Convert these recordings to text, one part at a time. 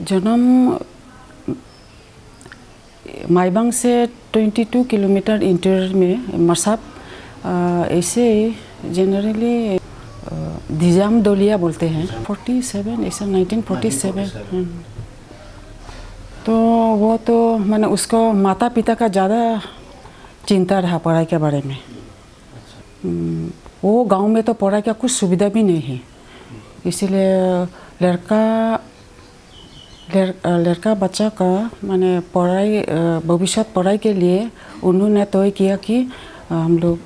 जन्म माइबांग से 22 kilometre interior में मसाप। ऐसे जनरली दिजाम दोलिया बोलते हैं। 47 ऐसा 1947। तो वो तो मैंने उसको माता पिता का ज़्यादा चिंता रहा पढ़ाई के बारे में। वो गांव में तो पढ़ाई का कुछ सुविधा भी नहीं है, इसीलिए लड़का बच्चा का मैंने पढ़ाई भविष्य पढ़ाई के लिए उन्होंने तय किया कि हम लोग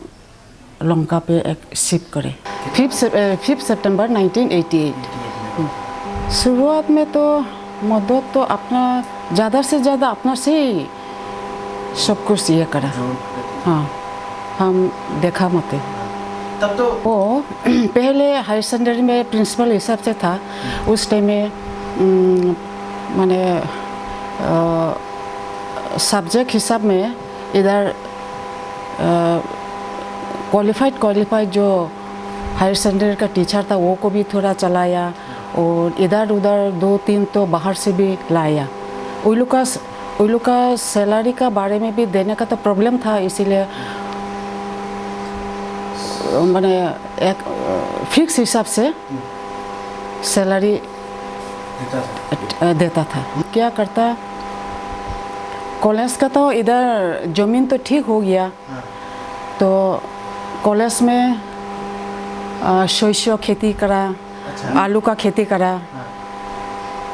लंका पे एक शिफ्ट करें। 5 सितंबर 1988। शुरुआत में तो मदद तो अपना ज़्यादा से ज़्यादा अपना से ही सब कुछ ये करा। हाँ, हम देखा मत तब तो वो पहले हायर सेकेंडरी में प्रिंसिपल हिसाब से था। उस टाइम में मैंने सब्जेक्ट हिसाब में इधर क्वालिफाइड जो हायर सेकेंडरी का टीचर था वो को भी थोड़ा चलाया, और इधर उधर 2-3 तो बाहर से भी लाया। उन लोग का सैलरी का बारे में भी देने का तो प्रॉब्लम था, इसीलिए मैंने एक फिक्स हिसाब से सैलरी देता था। क्या करता, कॉलेज का तो इधर ज़मीन तो ठीक हो गया, तो कॉलेज में सरसों खेती करा, आलू का खेती करा,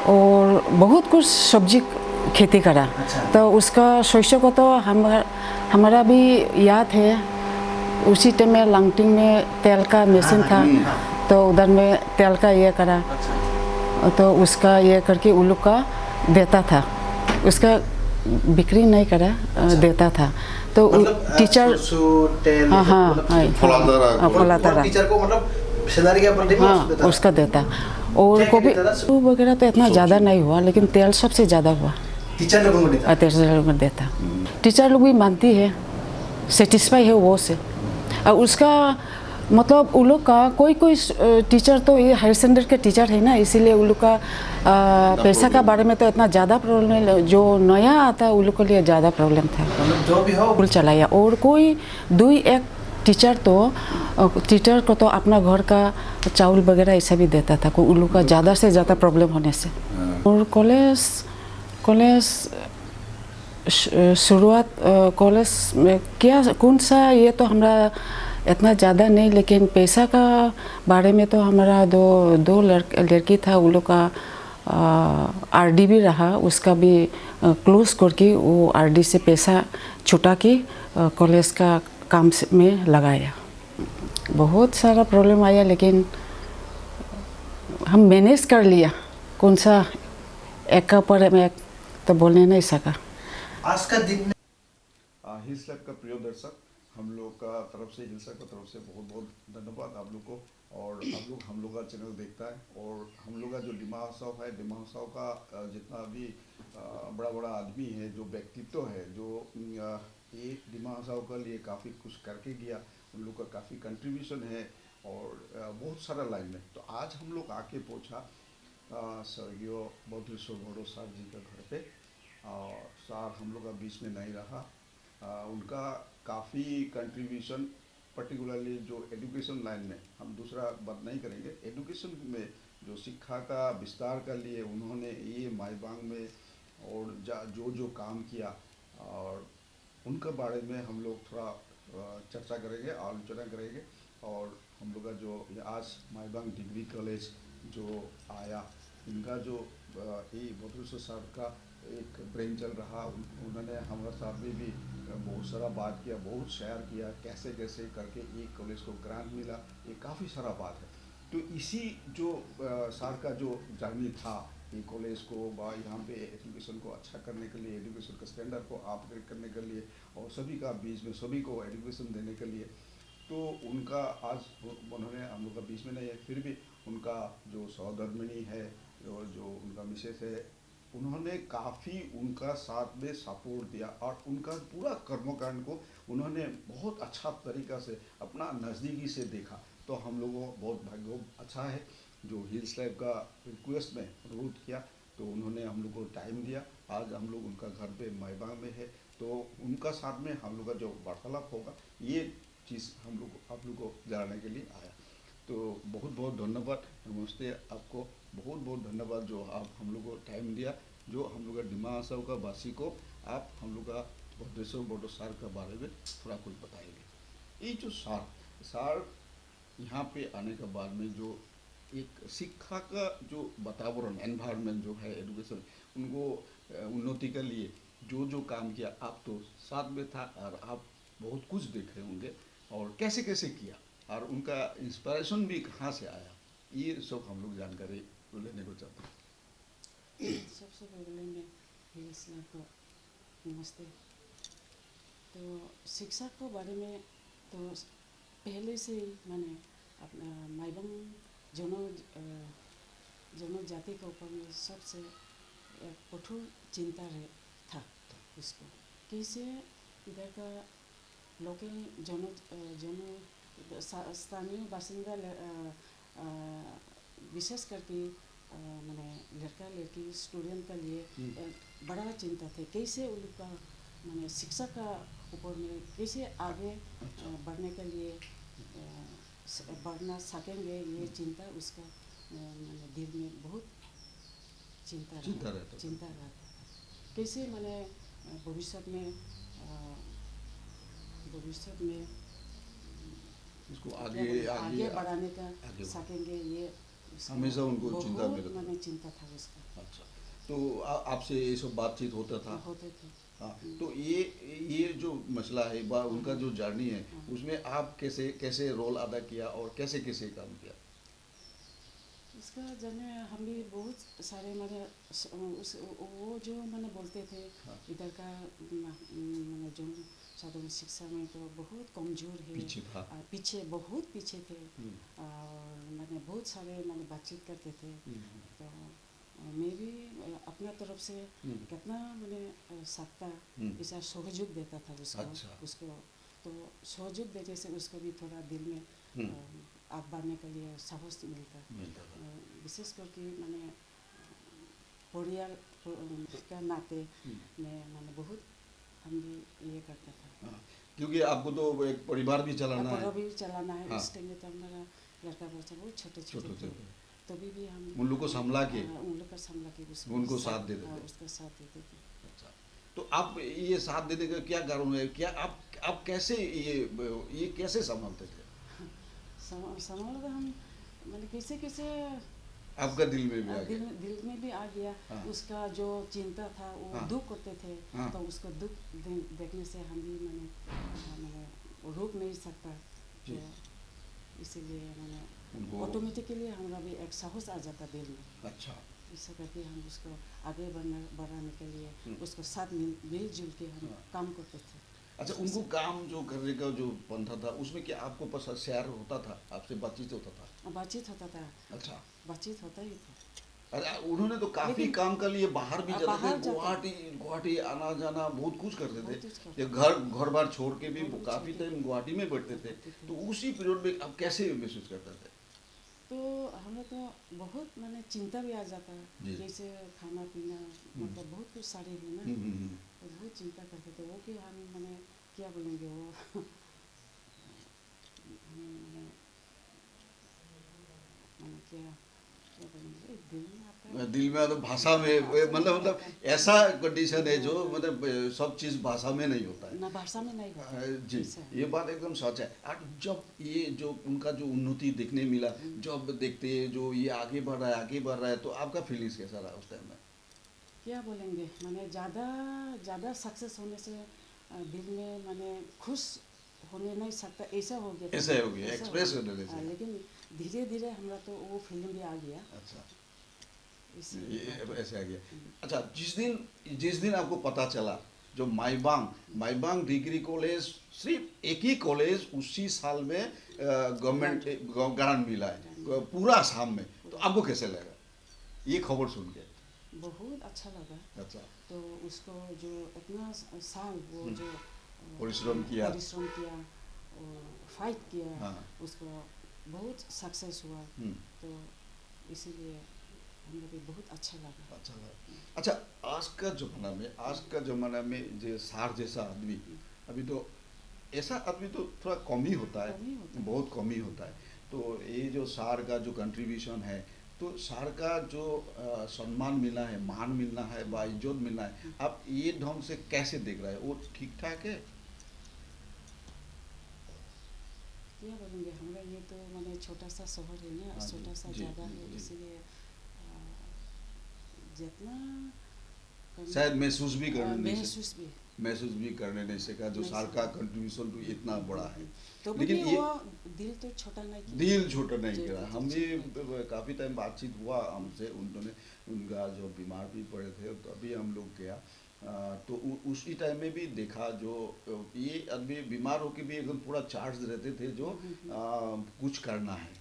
और बहुत कुछ सब्जी खेती करा। तो उसका सरसों को तो हमारा भी याद है। उसी टाइम में लांगटिंग में तेल का मशीन था, तो उधर में तेल का ये करा, तो उसका ये करके उन लोग का देता था। उसका बिक्री नहीं करा, देता था। तो टीचर फलाता टीचर को मतलब सैलरी के बदले में उसका देता। और गोभी वगैरह तो इतना ज़्यादा नहीं हुआ, लेकिन तेल सबसे ज़्यादा हुआ। टीचर लोगों को देता। टीचर लोग भी मानती है, सेटिस्फाई है वो से। और उसका मतलब उन लोग का कोई टीचर तो ये हायर सेकेंडरी के टीचर है ना, इसीलिए उन लोग का पैसा का बारे में तो इतना ज़्यादा प्रॉब्लम है। जो नया आता है उन लोग के लिए ज़्यादा प्रॉब्लम था। जो भी हो स्कूल चलाया। और कोई 2-1 टीचर को तो अपना घर का चावल वगैरह ऐसा भी देता था, उन लोग का ज़्यादा से ज़्यादा प्रॉब्लम होने से। और कॉलेज शुरुआत कॉलेज में क्या कौन सा ये तो हमारा इतना ज़्यादा नहीं, लेकिन पैसा का बारे में तो हमारा दो लड़की था, उन लोग का आरडी भी रहा, उसका भी क्लोज करके वो आरडी से पैसा छुटा के कॉलेज का काम में लगाया। बहुत सारा प्रॉब्लम आया, लेकिन हम मैनेज कर लिया। कौन सा एक का पर मैं तो बोलने नहीं सका। आज का दिन हिल्स लैब का प्रिय दर्शक, हम लोग का तरफ से हिल्स लैब का तरफ से बहुत बहुत धन्यवाद आप लोग को। और आप लोग हम लोग का चैनल देखता है, और हम लोग का जो डिमा हसाव है, डिमा हसाव का जितना भी बड़ा आदमी है, जो व्यक्तित्व है, जो ये डिमा हसाव के लिए काफ़ी कुछ करके गया, उन लोग का काफ़ी कंट्रीब्यूशन है, और बहुत सारा लाइन में। तो आज हम लोग आके पहुँचा स्वर्गीय बद्रेश्वर भोडो सर जी का घर पे। सर हम लोग का बीच में नहीं रहा। उनका काफ़ी कंट्रीब्यूशन, पर्टिकुलरली जो एजुकेशन लाइन में, हम दूसरा बात नहीं करेंगे, एजुकेशन में जो शिक्षा का विस्तार कर लिए उन्होंने ये माईबांग में, और जो काम किया, और उनके बारे में हम लोग थोड़ा चर्चा करेंगे, आलोचना करेंगे। और हम लोग का जो आज माईबांग डिग्री कॉलेज जो आया, इनका जो ये बद्रेश्वर सर का एक ब्रेन चल रहा, उन्होंने हमारे साथ में भी बहुत सारा बात किया, बहुत शेयर किया, कैसे कैसे करके एक कॉलेज को ग्रांट मिला, ये काफ़ी सारा बात है। तो इसी जो सर का जो जर्नी था, ये कॉलेज को यहाँ पे एजुकेशन को अच्छा करने के लिए, एजुकेशन का स्टैंडर्ड को अपग्रेड करने के लिए, और सभी का बीच में सभी को एजुकेशन देने के लिए, तो उनका आज उन्होंने हम लोग का बीच में नहीं है, फिर भी उनका जो सहधर्मिणी है, जो उनका मिसेस है, उन्होंने काफ़ी उनका साथ में सपोर्ट दिया, और उनका पूरा कर्मकांड को उन्होंने बहुत अच्छा तरीक़ा से अपना नज़दीकी से देखा। तो हम लोगों को बहुत भाग्य अच्छा है जो हिल्स लैब का रिक्वेस्ट में अनुरोध किया, तो उन्होंने हम लोग को टाइम दिया। आज हम लोग उनका घर पे माईबांग में है, तो उनका साथ में हम लोग का जो वार्तालाप होगा ये चीज़ हम लोग आप लोग को जानने के लिए आया। तो बहुत बहुत धन्यवाद। नमस्ते आपको, बहुत बहुत धन्यवाद जो आप हम लोग को टाइम दिया, जो हम लोग का डिमा हासाओ का वासी को आप हम लोग का भद्रेश्वर बोडो सार के बारे में थोड़ा कुछ बताएंगे। ये जो सार यहाँ पे आने के बाद में जो एक शिक्षा का जो वातावरण एनवायरनमेंट जो है एजुकेशन उनको उन्नति के लिए जो जो काम किया, आप तो साथ में था और आप बहुत कुछ देखे होंगे और कैसे कैसे किया और उनका इंस्पिरेशन भी कहाँ से आया, ये सब हम लोग जानकारी लेने को चाहते हैं। सबसे पहले मैं हिल्सला को नमस्ते। तो शिक्षा को बारे में तो पहले से ही मैंने अपना माईबांग जनजाति के ऊपर में सबसे एक कठोर चिंता था उसको, कैसे इधर का लोकल स्थानीय बासिंदा विशेष करके मैंने लड़का लड़की स्टूडेंट के लिए बड़ा चिंता थे, कैसे उनका मैंने शिक्षा का ऊपर में कैसे आगे बढ़ने के लिए बढ़ना सकेंगे, ये चिंता उसका मैंने दिल में बहुत चिंता रहता था। कैसे मैंने भविष्य में इसको आगे बढ़ाने का सकेंगे, ये हमेशा उनको चिंता में रहता। मैंने चिंता था उसका। अच्छा, तो आपसे ये सब बातचीत होते थे। हाँ, तो ये जो मसला है उनका जो जर्नी है उसमें आप कैसे कैसे रोल अदा किया और कैसे कैसे काम किया? इसका जर्नी हम भी बहुत सारे मैंने वो जो मैंने बोलते थे इधर का मैंने जो साधारण शिक्षा में तो बहुत कमजोर है, पीछे बहुत पीछे थे और मैंने बहुत सारे मैंने बातचीत करते थे। तो मैं भी अपना तरफ से कितना मैंने सकता ऐसा सहयोग देता था उसको। अच्छा। उसको तो सहयोग देने से उसको भी थोड़ा दिल में आग बढ़ने के लिए साहस मिलता। विशेष करके मैंने परिवार का नाते मैंने बहुत हम भी ये करता था। क्योंकि आपको तो एक परिवार भी चलाना है। इस टाइम में तो हमारा लड़का बच्चा बहुत छोटे थे, तभी भी हम उन लोग को संभला के उनको साथ देते थे। उसका साथ देते थे। अच्छा, तो आप ये साथ देने का क्या कारण है? क्या आप कैसे ये कैसे संभालते थे? संभाल हम मैंने कैसे आपका दिल में भी आ गया? दिल में भी आ गया। उसका जो चिंता था वो दुख करते थे। तो उसको दुख देखने से हम भी मैंने रोक नहीं सकता, तो इसीलिए मैंने ऑटोमेटिकली हमारा भी एक साहस आ जाता दिल में। अच्छा, इस करके हम उसको आगे बढ़ाने के लिए उसको साथ मिलजुल के हम काम करते थे। अच्छा, उनको काम जो करने का जो पंथा था उसमें क्या आपको पसंद शेयर होता था, आपसे बातचीत होता था? बातचीत होता था। अच्छा, बातचीत होता ही था। अरे उन्होंने तो काफी काम के लिए बाहर भी जाते थे, गुवाहाटी आना जाना बहुत कुछ करते थे। ये घर बार छोड़ के भी काफी टाइम गुवाहाटी में बैठते थे। तो उसी पीरियड में आप कैसे महसूस करते थे? तो हमें तो बहुत मैंने चिंता भी आ जाता, जैसे खाना पीना मतलब बहुत कुछ सारे है ना, तो बहुत चिंता करते थे वो कि हम मैंने क्या बोलेंगे वो मैंने क्या बोलेंगे दिल में तो भाषा में मतलब ऐसा कंडीशन है जो मतलब सब चीज़ भाषा में नहीं होता है ना, भाषा में नहीं होता जी, ये बात एकदम सच है। और जब ये जो उनका जो उन्नति देखने मिला, जब देखते जो ये आगे बढ़ रहा है तो आपका फीलिंग्स कैसा रहा उस टाइम में? क्या बोलेंगे, मैंने ज़्यादा सक्सेस होने से दिल में मैंने खुश होने नहीं सकता, ऐसा हो गया एक्सप्रेस होने लगे। लेकिन धीरे धीरे हमारा तो वो फीलिंग भी आ गया। अच्छा, ये ऐसे आ गया। अच्छा, जिस दिन आपको पता चला जो माईबांग डिग्री कॉलेज सिर्फ एक ही कॉलेज उसी साल में गवर्नमेंट ग्रांट मिला है पूरा आसाम में, तो आपको कैसे लगा ये खबर सुन के? बहुत अच्छा लगा। अच्छा, तो उसको जो इतना साल वो जो परिश्रम किया और फाइट किया, उसको बहुत सक्सेस हुआ। तो इसीलिए हमें भी बहुत अच्छा लगा। अच्छा लगा। अच्छा, आज का ज़माना में जो सार जैसा आदमी, अभी तो ऐसा आदमी तो थोड़ा कम ही होता है, कम ही होता है। बहुत कम ही होता है। तो ये जो सार का जो कंट्रीब्यूशन है, तो सार का जो सम्मान मिलना है, मान मिलना है, बाइज्जत मिलना है, आप ये ढंग से कैसे देख रहे हैं? वो ठीक ठाक है? क्या बोलेंगे, हमारा ये तो माने छोटा सा शहर है ना, हाँ जी, छोटा सा जी, जगह है, जी। इसीलिए जितना करना- शायद महसूस भी करने नहीं महसूस भी महसूस भी करने नहीं सका जो नहीं सार सका। का कंट्रीब्यूशन तो इतना बड़ा है। तो भी लेकिन ये वो दिल तो छोटा नहीं किया। दिल छोटा नहीं दिल करा। तो हम छोटा नहीं किया। भी काफ़ी टाइम बातचीत हुआ हमसे, उन्होंने उनका जो बीमार भी पड़े थे तो अभी हम लोग गया, तो उसी टाइम में भी देखा जो ये आदमी बीमार होकर भी एकदम पूरा चार्ज रहते थे जो कुछ करना है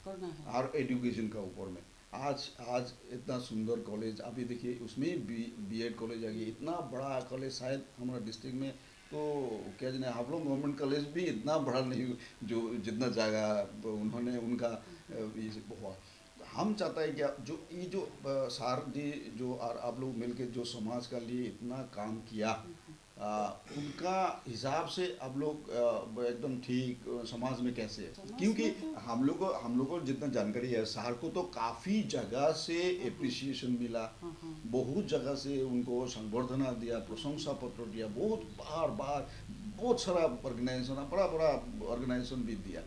और एजुकेशन का ऊपर में। आज आज इतना सुंदर कॉलेज अभी देखिए, उसमें बीएड कॉलेज आ गई, इतना बड़ा कॉलेज शायद हमारा डिस्ट्रिक्ट में तो क्या जाने, हम लोग गवर्नमेंट कॉलेज भी इतना बड़ा नहीं जो जितना जगह उन्होंने उनका ये हुआ। हम चाहता है कि जो ये जो सार जी जो और आप लोग मिलके जो समाज का लिए इतना काम किया, उनका हिसाब से आप लोग एकदम ठीक समाज में कैसे है? समाज क्योंकि में तो हम लोग को जितना जानकारी है, सार को तो काफ़ी जगह से एप्रिसिएशन मिला, बहुत जगह से उनको संबर्धना दिया, प्रशंसा पत्र दिया, बहुत बार बार बहुत सारा ऑर्गेनाइजेशन, बड़ा बड़ा ऑर्गेनाइजेशन भी दिया।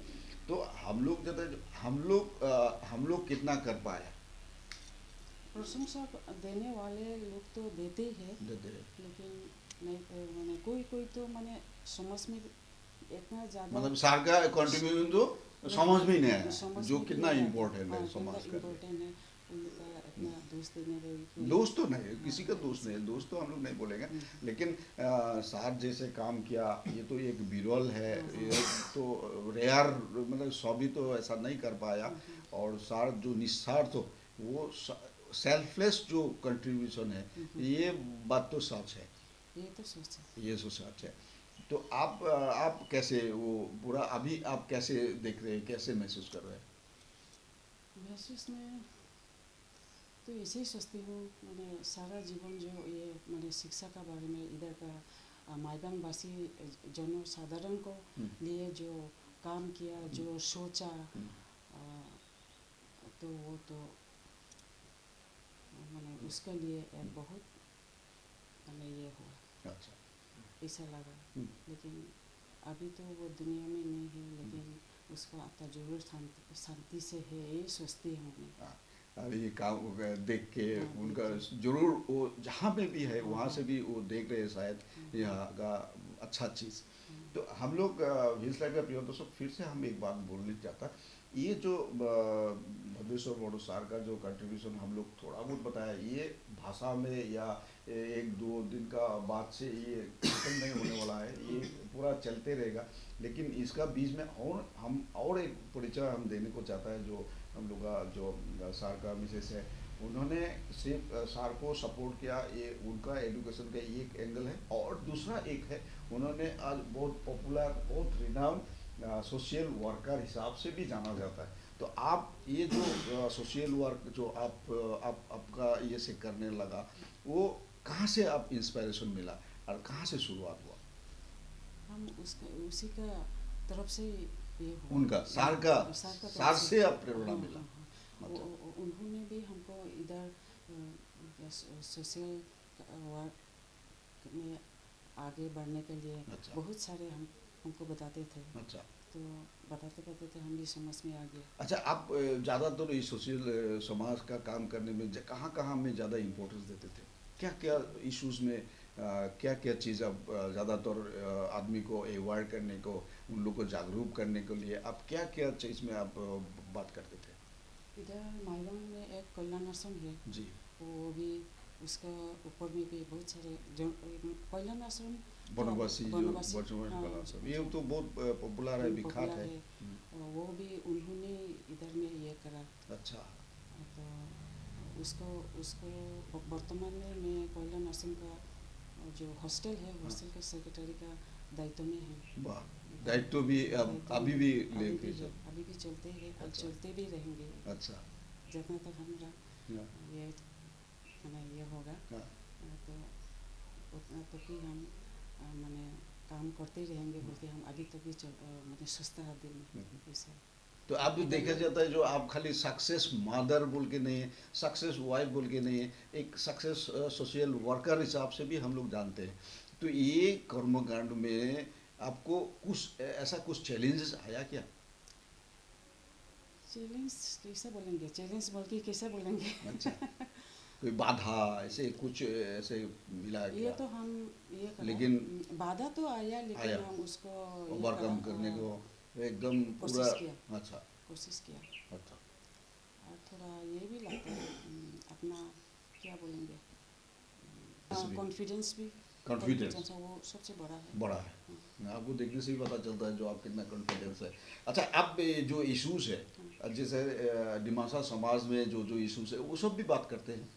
तो हम लोग कितना कर पाए? प्रशंसा देने वाले लोग तो देते ही है, लेकिन नहीं माने कोई कोई तो माने समझ में इतना ज़्यादा मतलब सार का कंट्रीब्यूशन तो समझ में ही नहीं आया समझ जो में कितना नहीं आया। इम्पोर्टेंट है हाँ, समाज कितना का। इम्पोर्टेंट है, उनका इतना दोस्त देने रही। दोस्त तो नहीं, किसी का दोस्त नहीं, दोस्त तो हम लोग नहीं बोलेंगे, लेकिन साथ जैसे काम किया ये तो एक विरल है, ये तो रेयर, मतलब सभी तो ऐसा नहीं कर पाया। और साथ जो निस्वार्थ हो, वो सेल्फलेस जो कंट्रीब्यूशन है, ये बात तो सच है, ये तो सोच है। ये तो सच है। तो आप कैसे वो पूरा अभी आप कैसे देख रहे हैं, कैसे महसूस कर रहे हैं? महसूस में तो ऐसे ही सोचती हूँ, मैंने सारा जीवन जो ये मैंने शिक्षा का बारे में इधर का माइबांगवासी जनसाधारण को लिए जो काम किया, जो सोचा, तो वो तो मैंने उसके लिए एक बहुत मैंने ये हुआ, अच्छा, ऐसा लगा। लेकिन अभी तो वो दुनिया में नहीं है, लेकिन उसका आता जरूर शांति से है, यही सोचती हूँ मैं। अभी काम देख के उनका जरूर वो जहाँ पे भी है वहाँ से भी वो देख रहे हैं शायद यहाँ का अच्छा चीज़। तो हम लोग हिल्स लाइफ का प्रिय दर्शक, फिर से हम एक बात बोलना चाहता, ये जो भद्रेश्वर बोडो सार का जो कंट्रीब्यूशन हम लोग थोड़ा बहुत बताया, ये भाषा में या एक दो दिन का बाद से ये खत्म नहीं होने वाला है, ये पूरा चलते रहेगा। लेकिन इसका बीच में और एक परिचय हम देने को चाहता है, जो हम लोग का जो सार का मिसेस है, उन्होंने सिर्फ सार को सपोर्ट किया, ये उनका एजुकेशन का एक एंगल है। और दूसरा एक है, उन्होंने आज बहुत पॉपुलर, बहुत रिनाउंड सोशल वर्कर हिसाब से भी जाना जाता है। तो आप ये जो सोशल वर्क जो आपका ये से करने लगा, वो कहाँ से आप इंस्पिरेशन मिला और कहाँ से शुरुआत हुआ? हम उसी का तरफ से ये हुआ, उनका सार तरफ से आप प्रेरणा मिला। उन्होंने भी हमको इधर सोशल वर्क में आगे बढ़ने के लिए बहुत सारे हमको बताते थे। अच्छा, तो बताते थे, हम भी समझ में आ गया। अच्छा, आप ज़्यादातर इस सोशल समाज का काम करने में कहाँ में ज़्यादा इम्पोर्टेंस देते थे? क्या क्या इश्यूज़ में क्या क्या चीज़ आप ज़्यादातर आदमी को अवॉइड करने को, उन लोग को जागरूक करने के लिए आप क्या क्या चीज़ में आप बात करते थे? इधर माइबांग में एक कल्याण आश्रम है जी, वो भी, उसका ऊपर में भी बहुत सारे कल्याण आश्रम बनवासी हाँ, ये तो बहुत पॉपुलर है, विख्यात है। वो भी उन्होंने इधर में ये करा। अच्छा, तो उसको वर्तमान में मैं कल्याण आश्रम का जो हॉस्टल है, हॉस्टल के सेक्रेटरी का दायित्व में है। वाह, दायित्व भी अभी भी लेके अभी भी चलते हैं और चलते भी रहेंगे। अच्छा, जितना तक हमारा ये मैंने ये होगा हाँ। तो उतना तो कि हम मैंने काम करते ही रहेंगे बोल के हम आगे तक भी मैंने सोचता है दिल में ऐसा। तो अब देखा जाता है जो आप खाली सक्सेस मदर बोल के नहीं है, सक्सेस वाइफ बोल के नहीं है, एक सक्सेस सोशल वर्कर हिसाब से भी हम लोग जानते हैं। तो ये कर्मकांड में आपको कुछ ऐसा कुछ चैलेंजेस आया क्या? चैलेंज कैसे बोलेंगे, चैलेंज बोल के कैसे बोलेंगे अच्छा, कोई बाधा ऐसे कुछ ऐसे मिला ये क्या? तो हम ये करा, लेकिन बाधा तो आया लेकिन आया, हम उसको ये ओवरकम करा, करने को एकदम पूरा। कोशिश किया। अच्छा कोशिश किया। अच्छा। और थोड़ा ये भी लगता है अपना क्या बोलेंगे भी। कॉन्फिडेंस भी, Confidence। है वो सबसे बड़ा है। बड़ा है, आपको देखने से ही पता चलता है जो आप कितना कॉन्फिडेंस है। अच्छा, अब जो इश्यूज है जैसे डिमासा समाज में जो जो इश्यूज है वो सब भी बात करते हैं,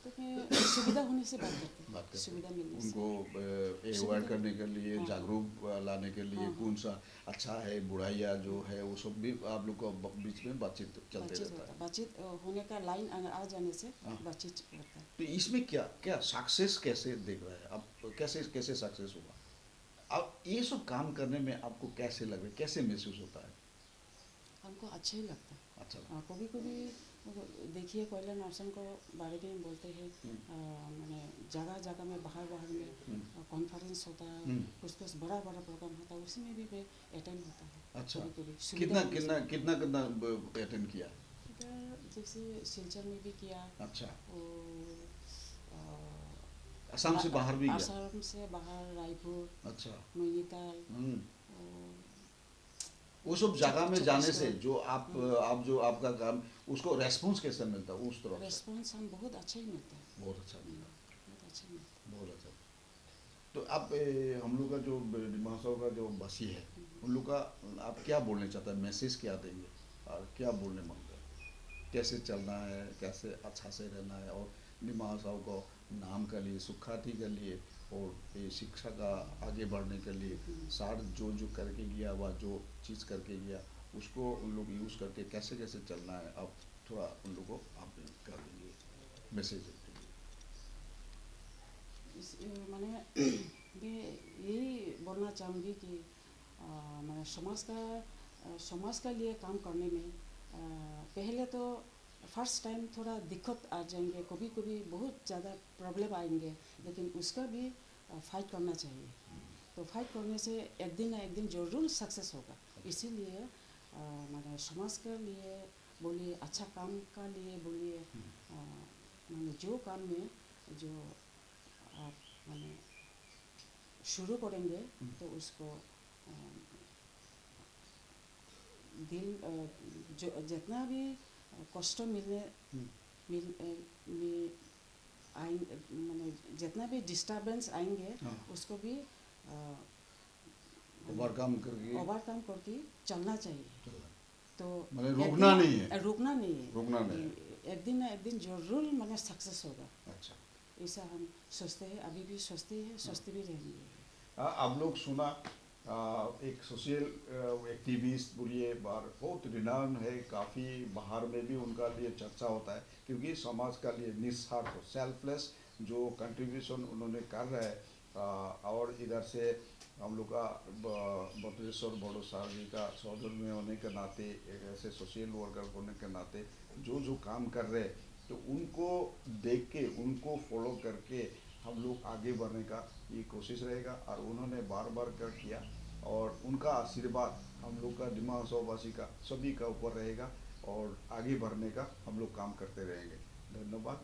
तो मैं सुविधा होने से बात करते हैं, बात करते सुविधा हैं मिलने से। उनको अवेयर सुविधा- करने के लिए, हाँ। जागरूक लाने के लिए, हाँ, कौन सा अच्छा है बुराइयाँ जो है वो सब भी आप लोग को बीच में बातचीत चलते बातचीत रहता होता है। बातचीत होने का लाइन आ जाने से हाँ। बातचीत होता है। तो इसमें क्या क्या सक्सेस कैसे देख रहे हैं आप, कैसे कैसे सक्सेस हुआ? अब ये सब काम करने में आपको कैसे लग रहा है, कैसे महसूस होता है? हमको अच्छा ही लगता है। अच्छा कभी कभी देखिए कोयला नर्सन को बारे में बोलते हैं, मैंने जगह जगह में बाहर बाहर में कॉन्फ्रेंस होता है, कुछ बड़ा बड़ा प्रोग्राम होता है, उसमें भी मैं अटेंड होता है। अच्छा, कभी कितना कितना कितना कितना अटेंड किया? इधर जैसे सिलचर में भी किया, अच्छा, और असम से बाहर भी गया? असम से बाहर रायपुर, अच्छा, नैनीताल, वो सब जगह में जाने से छत्तीसगढ़। जो आप जो आपका काम उसको रेस्पॉन्स कैसे मिलता है उस तरफ से? रेस्पॉन्स हम बहुत अच्छा ही मिलता है, बहुत अच्छा मिला, बहुत अच्छा ही मिलता है। बहुत अच्छा। तो आप हम लोग का जो डिमासा का जो बसी है उन लोग का आप क्या बोलना चाहते हैं, मैसेज क्या देंगे और क्या बोलने मांगते हैं, कैसे चलना है, कैसे अच्छा से रहना है, और डिमासा को नाम के लिए, सुखाती के लिए और ये शिक्षा का आगे बढ़ने के लिए सार जो जो करके गया व जो चीज़ करके गया उसको उन लोग यूज़ करके कैसे कैसे चलना है, आप थोड़ा उन लोगों को आप कर देंगे मैसेज देंगे। मैंने मैं यही बोलना चाहूँगी कि मैंने समाज का लिए काम करने में पहले तो फर्स्ट टाइम थोड़ा दिक्कत आ जाएंगे, कभी कभी बहुत ज़्यादा प्रॉब्लम आएंगे, लेकिन उसका भी फाइट करना चाहिए। तो फाइट करने से एक दिन ना एक दिन जरूर सक्सेस होगा। इसीलिए मैंने समाज के लिए बोलिए, अच्छा काम का लिए बोलिए, मैंने जो काम में जो आप मैंने शुरू करेंगे तो उसको दिल जो जितना भी कष्ट आएंगे, मैंने जितना भी डिस्टर्बेंस आएंगे उसको भी ओवरकम करके चलना चाहिए। तो मतलब रुकना नहीं है, रुकना नहीं है, रुकना नहीं एक दिन ना एक दिन जरूर मैंने सक्सेस होगा। अच्छा, ऐसा हम सोचते हैं, अभी भी सोचते हैं, सोचते भी रहेंगे। आप लोग सुना एक सोशल एक्टिविस्ट बोलिए बाहर बहुत रिनाउंड है, काफ़ी बाहर में भी उनका लिए चर्चा होता है क्योंकि समाज का लिए निस्वार्थ सेल्फलेस जो कंट्रीब्यूशन उन्होंने कर रहे हैं। और इधर से हम लोग का बटुकेश्वर बड़ो साहब जी का सौजन में होने के नाते, एक ऐसे सोशल वर्कर होने के नाते जो जो काम कर रहे हैं तो उनको देख के उनको फॉलो करके हम लोग आगे बढ़ने का ये कोशिश रहेगा। और उन्होंने बार बार कर किया और उनका आशीर्वाद हम लोग का डिमासा वासी का सभी का ऊपर रहेगा और आगे बढ़ने का हम लोग काम करते रहेंगे। धन्यवाद।